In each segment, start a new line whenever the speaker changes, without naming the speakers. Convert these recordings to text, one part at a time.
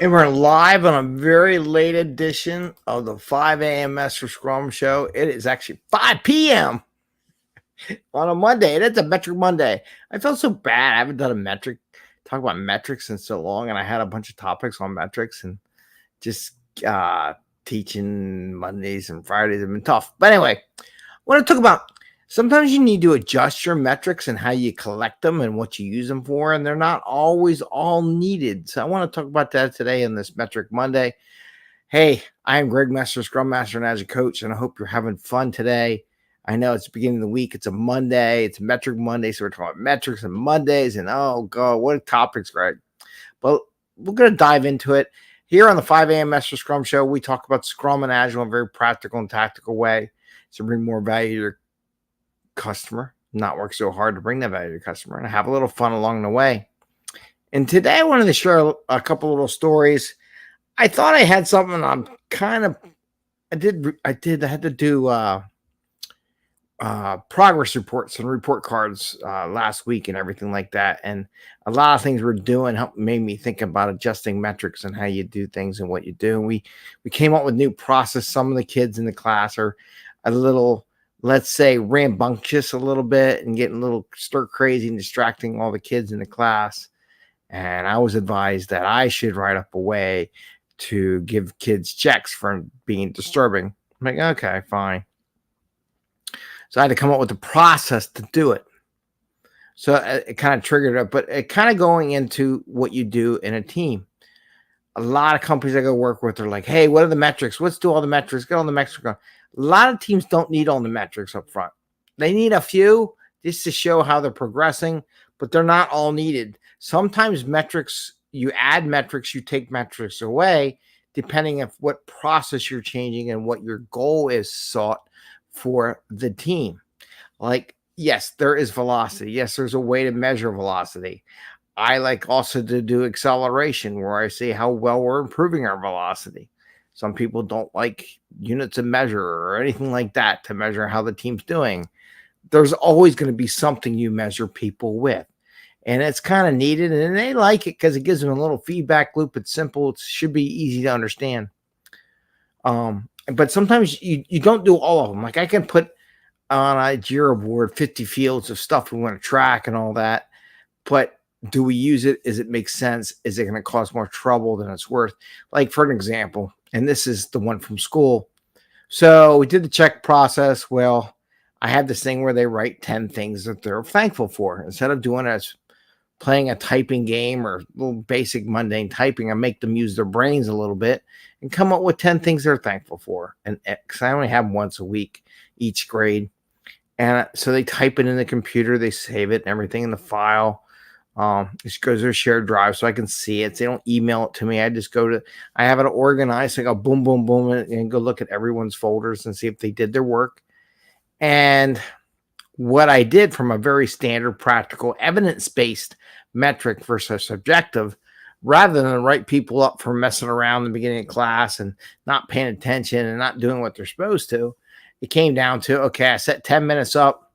And we're live on a very late edition of the 5 a.m. Mester Scrum show. It is actually 5 p.m. on a Monday. And it's a metric Monday. I felt so bad. I haven't done a talk about metrics in so long. And I had a bunch of topics on metrics and just teaching Mondays and Fridays have been tough. But anyway, I want to talk about sometimes you need to adjust your metrics and how you collect them and what you use them for, and they're not always all needed. So I want to talk about that today in this Metric Monday. Hey, I am Greg Mester, Scrum Master and Agile Coach, and I hope you're having fun today. I know it's the beginning of the week. It's a Monday. It's Metric Monday, so we're talking about metrics and Mondays, and oh, God, what topics, Greg. But we're going to dive into it. Here on the 5 a.m. Mester Scrum Show, we talk about Scrum and Agile in a very practical and tactical way to bring more value to your customer, not work so hard to bring that value to your customer, and have a little fun along the way. And today I wanted to share a couple little stories. I thought I had something I had to do progress reports and report cards last week and everything like that. And a lot of things we're doing made me think about adjusting metrics and how you do things and what you do. And we came up with new process. Some of the kids in the class are a little, let's say, rambunctious a little bit and getting a little stir crazy and distracting all the kids in the class. And I was advised that I should write up a way to give kids checks for being disturbing. I'm like, okay, fine. So I had to come up with a process to do it. So it kind of triggered it, but it kind of going into what you do in a team. A lot of companies I go work with are like, hey, what are the metrics? Let's do all the metrics. Get on the metrics. A lot of teams don't need all the metrics up front. They need a few just to show how they're progressing, but they're not all needed. Sometimes metrics, you add metrics, you take metrics away, depending on what process you're changing and what your goal is sought for the team. Like, yes, there is velocity. Yes, there's a way to measure velocity. I like also to do acceleration where I see how well we're improving our velocity. Some people don't like units of measure or anything like that to measure how the team's doing. There's always going to be something you measure people with. And it's kind of needed, and they like it because it gives them a little feedback loop. It's simple. It should be easy to understand. But sometimes you don't do all of them. Like I can put on a Jira board 50 fields of stuff we want to track and all that. But do we use it? Is it make sense? Is it going to cause more trouble than it's worth? Like for an example, and this is the one from school. So we did the check process. Well, I had this thing where they write 10 things that they're thankful for. Instead of doing it as playing a typing game or little basic mundane typing, I make them use their brains a little bit and come up with 10 things they're thankful for. And because I only have them once a week, each grade. And so they type it in the computer, they save it and everything in the file. It goes to a shared drive so I can see it. So they don't email it to me. I just I have it organized. So I go boom, boom, boom, and go look at everyone's folders and see if they did their work. And what I did from a very standard, practical, evidence-based metric versus subjective, rather than write people up for messing around in the beginning of class and not paying attention and not doing what they're supposed to, it came down to, okay, I set 10 minutes up.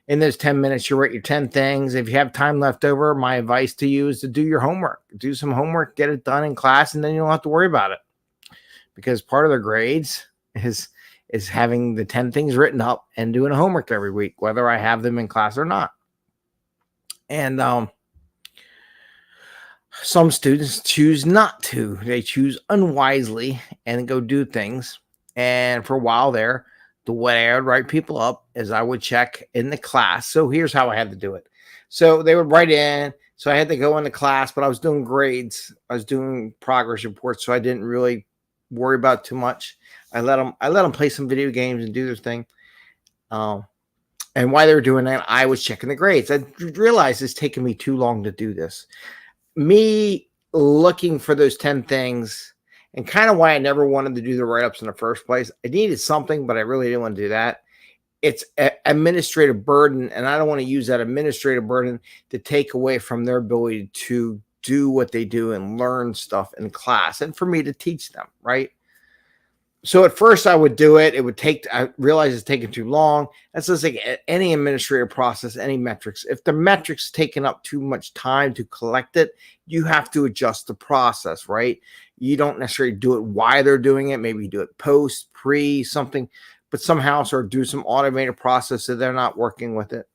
In those 10 minutes, you write your 10 things. If you have time left over, my advice to you is to do your homework. Do some homework, get it done in class, and then you don't have to worry about it. Because part of their grades is having the 10 things written up and doing homework every week, whether I have them in class or not. And some students choose not to. They choose unwisely and go do things. And for a while there, the way I would write people up is I would check in the class. So here's how I had to do it. So they would write in. So I had to go into class, but I was doing grades. I was doing progress reports. So I didn't really worry about too much. I let them play some video games and do their thing. And while they were doing that, I was checking the grades. I realized it's taking me too long to do this. Me looking for those 10 things, and kind of why I never wanted to do the write-ups in the first place. I needed something, but I really didn't want to do that. It's an administrative burden, and I don't want to use that administrative burden to take away from their ability to do what they do and learn stuff in class and for me to teach them, right? So at first I would do it. It would take, I realized it's taking too long. That's just like any administrative process, any metrics. If the metrics taking up too much time to collect it, you have to adjust the process, right? You don't necessarily do it while they're doing it. Maybe you do it post, pre, something, but somehow sort of do some automated process so they're not working with it.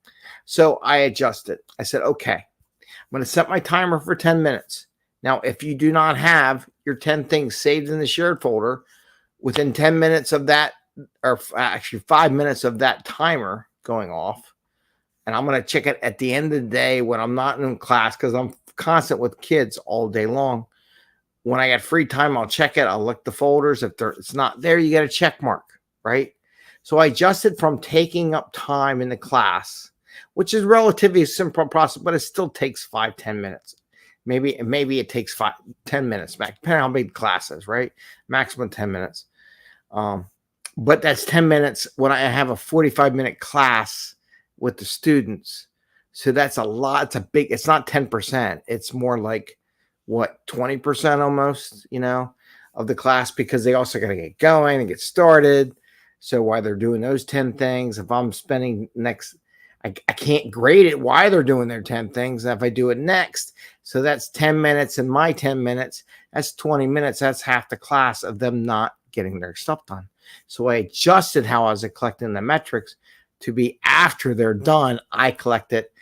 So I adjusted. I said, okay, I'm going to set my timer for 10 minutes. Now, if you do not have your 10 things saved in the shared folder, within 10 minutes of that, or actually 5 minutes of that timer going off, and I'm going to check it at the end of the day when I'm not in class, because I'm constant with kids all day long. When I got free time, I'll check it. I'll look the folders. If it's not there, you get a check mark, right? So I adjusted from taking up time in the class, which is relatively a simple process, but it still takes 5-10 minutes. Maybe it takes 5-10 minutes max, depending on how big the class is, right? Maximum 10 minutes. But that's 10 minutes when I have a 45-minute class with the students. So that's a lot. It's a big, it's not 10%. It's more like what, 20% almost, of the class, because they also got to get going and get started. So while they're doing those 10 things, if I'm spending I can't grade it while they're doing their 10 things. If I do it next, so that's 10 minutes and my 10 minutes, that's 20 minutes. That's half the class of them not getting their stuff done. So I adjusted how I was collecting the metrics to be after they're done, I collect it.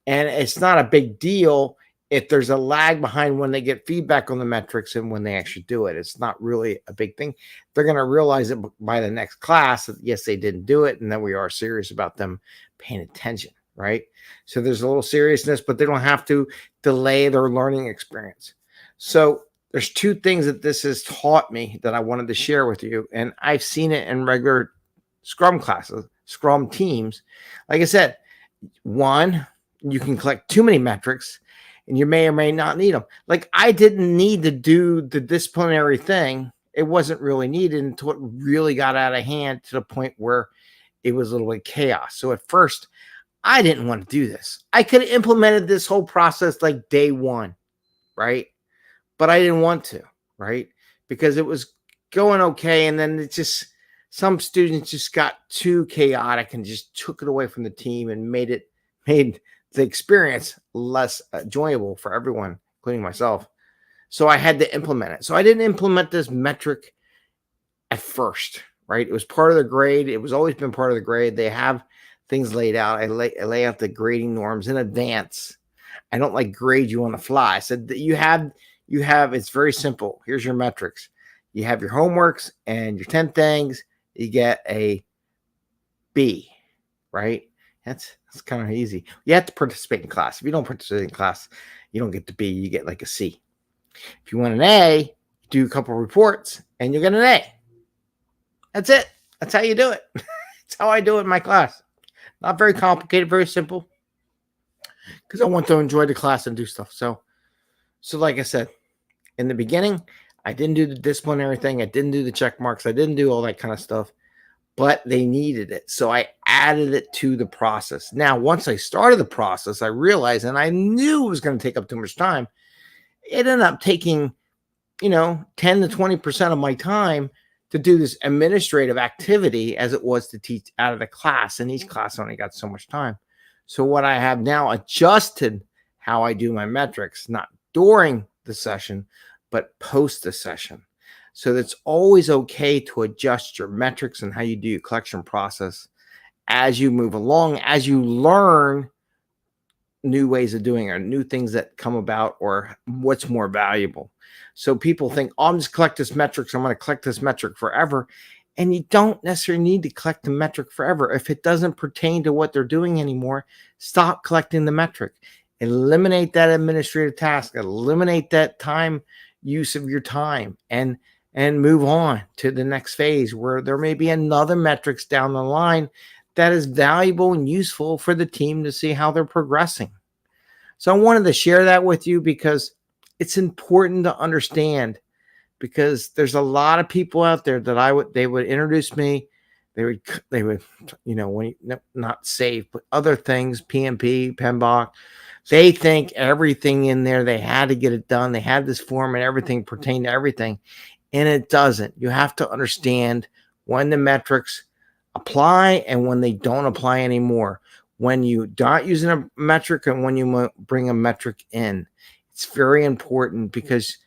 And it's not a big deal if there's a lag behind when they get feedback on the metrics and when they actually do it. It's not really a big thing. They're going to realize it by the next class that, yes, they didn't do it, and then we are serious about them paying attention, right? So there's a little seriousness, but they don't have to delay their learning experience. So there's two things that this has taught me that I wanted to share with you, and I've seen it in regular Scrum classes, Scrum teams. Like I said, one, you can collect too many metrics, and you may or may not need them. Like, I didn't need to do the disciplinary thing. It wasn't really needed until it really got out of hand to the point where it was a little bit chaos. So at first, I didn't want to do this. I could have implemented this whole process like day one, right? But I didn't want to, right? Because it was going okay. And then it just, some students just got too chaotic and just took it away from the team and made the experience less enjoyable for everyone, including myself. So I had to implement it. So I didn't implement this metric at first, right? It was part of the grade. It was always been part of the grade. They have things laid out. I lay out the grading norms in advance. I don't like grade you on the fly. I said that you have, it's very simple. Here's your metrics. You have your homeworks and your 10 things. You get a B, right? That's kind of easy. You have to participate in class. If you don't participate in class, you don't get the B. You get like a C. If you want an A, you do a couple reports and you get an A. That's it. That's how you do it. That's how I do it in my class. Not very complicated, very simple. Because I want to enjoy the class and do stuff. So like I said, in the beginning, I didn't do the disciplinary thing. I didn't do the check marks. I didn't do all that kind of stuff. But they needed it. So I added it to the process. Now, once I started the process, I realized, and I knew it was going to take up too much time. It ended up taking, 10 to 20% of my time to do this administrative activity as it was to teach out of the class. And each class only got so much time. So what I have now adjusted how I do my metrics, not during the session, but post the session. So it's always okay to adjust your metrics and how you do your collection process as you move along, as you learn new ways of doing it, or new things that come about, or what's more valuable. So people think, I'm just collect this metrics. I'm going to collect this metric forever. And you don't necessarily need to collect the metric forever. If it doesn't pertain to what they're doing anymore, stop collecting the metric. Eliminate that administrative task. Eliminate that time use of your time, and move on to the next phase where there may be another metrics down the line that is valuable and useful for the team to see how they're progressing. So I wanted to share that with you because it's important to understand, because there's a lot of people out there that they would introduce me. They would, not safe, but other things, PMP, PMBOK. They think everything in there, they had to get it done. They had this form and everything pertained to everything. and it doesn't. You have to understand when the metrics apply and when they don't apply anymore. When you not using a metric and when you bring a metric in. It's very important because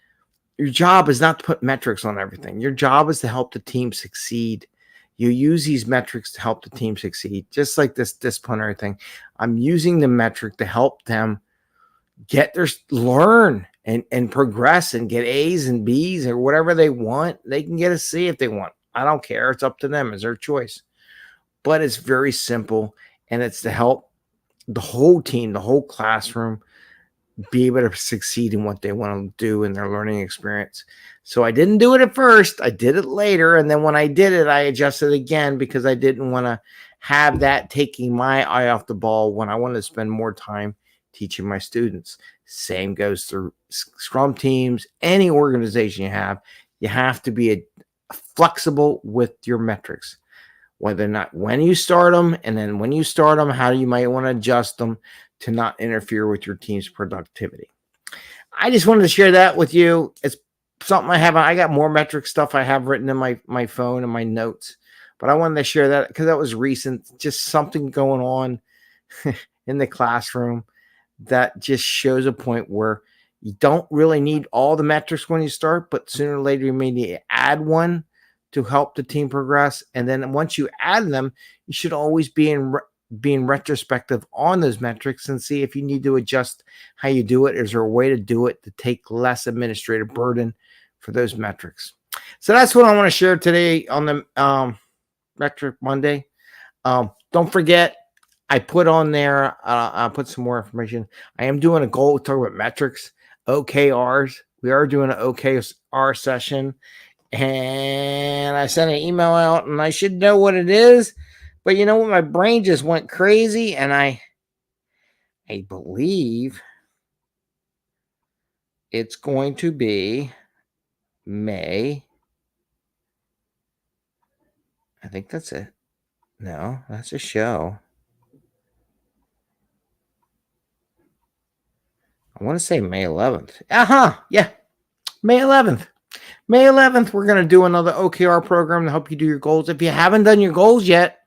your job is not to put metrics on everything. Your job is to help the team succeed. You use these metrics to help the team succeed, just like this disciplinary thing. I'm using the metric to help them learn and progress and get A's and B's or whatever they want. They can get a C if they want. I don't care. It's up to them. It's their choice. But it's very simple, and it's to help the whole team, the whole classroom, be able to succeed in what they want to do in their learning experience. So I didn't do it at first. I did it later. And then when I did it, I adjusted again because I didn't want to have that taking my eye off the ball when I wanted to spend more time teaching my students. Same goes through Scrum teams, any organization you have to be flexible with your metrics, whether or not when you start them, and then when you start them, how you might want to adjust them to not interfere with your team's productivity. I just wanted to share that with you. It's something I got more metric stuff I have written in my phone and my notes, but I wanted to share that because that was recent, just something going on in the classroom that just shows a point where you don't really need all the metrics when you start, but sooner or later you may need to add one to help the team progress. And then once you add them, you should always be being retrospective on those metrics and see if you need to adjust how you do it. Is there a way to do it to take less administrative burden for those metrics? So that's what I want to share today on the Metric Monday. Don't forget, I put on there, I'll put some more information. I am doing a goal to talk about metrics, OKRs. We are doing an OKR session. And I sent an email out, and I should know what it is. But you know what? My brain just went crazy, and I believe it's going to be May. I think that's it. No, that's a show. I want to say May 11th. Yeah, May 11th. May 11th, we're going to do another OKR program to help you do your goals. If you haven't done your goals yet,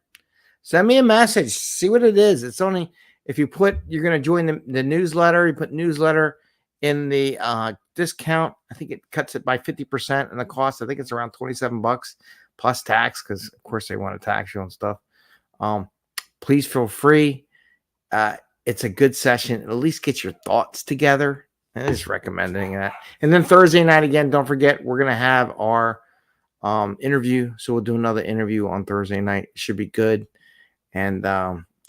send me a message. See what it is. It's only if you're going to join the newsletter. You put newsletter in the discount. I think it cuts it by 50% in the cost. I think it's around $27 plus tax because, of course, they want to tax you and stuff. Please feel free. It's a good session. At least get your thoughts together. I'm just recommending that. And then Thursday night, again, don't forget, we're going to have our interview. So we'll do another interview on Thursday night. It should be good. And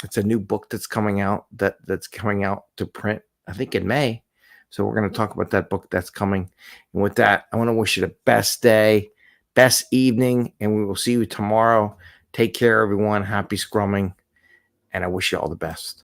it's a new book that's coming out that's coming out to print, I think, in May. So we're going to talk about that book that's coming. And with that, I want to wish you the best day, best evening, and we will see you tomorrow. Take care, everyone. Happy Scrumming, and I wish you all the best.